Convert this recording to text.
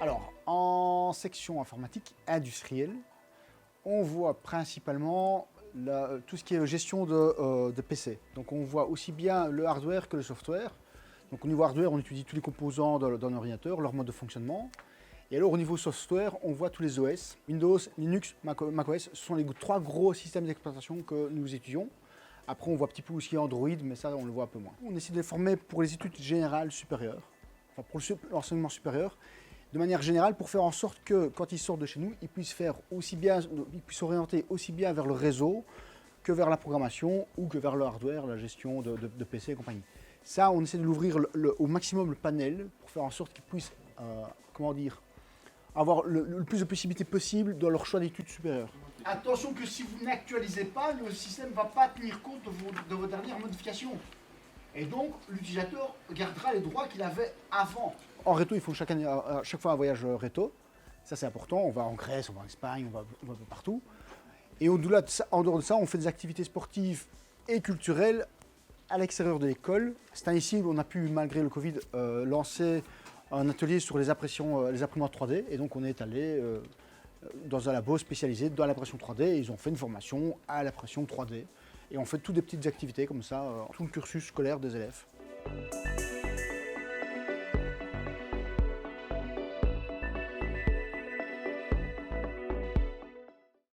Alors, en section informatique industrielle, on voit principalement tout ce qui est gestion de PC. Donc on voit aussi bien le hardware que le software. Donc au niveau hardware, on étudie tous les composants d'un ordinateur, leur mode de fonctionnement. Et alors au niveau software, on voit tous les OS. Windows, Linux, macOS, ce sont les trois gros systèmes d'exploitation que nous étudions. Après, on voit un petit peu aussi Android, mais ça, on le voit un peu moins. On essaie de les former pour les études générales supérieures, enfin pour l'enseignement supérieur, de manière générale, pour faire en sorte que, quand ils sortent de chez nous, ils puissent s'orienter aussi bien vers le réseau que vers la programmation ou que vers le hardware, la gestion de PC et compagnie. Ça, on essaie de l'ouvrir au maximum le panel pour faire en sorte qu'ils puissent, avoir le plus de possibilités possibles dans leur choix d'études supérieures. Attention que si vous n'actualisez pas, le système ne va pas tenir compte de vos dernières modifications. Et donc, l'utilisateur gardera les droits qu'il avait avant. En réto, ils font chaque fois un voyage réto. Ça, c'est important. On va en Grèce, on va en Espagne, on va un peu partout. Et en dehors de ça, on fait des activités sportives et culturelles à l'extérieur de l'école. Cette année-ci, on a pu, malgré le Covid, lancer un atelier sur les imprimantes 3D. Et donc, on est allé dans un labo spécialisé dans l'impression 3D. Et ils ont fait une formation à l'impression 3D. Et on fait toutes des petites activités comme ça, tout le cursus scolaire des élèves.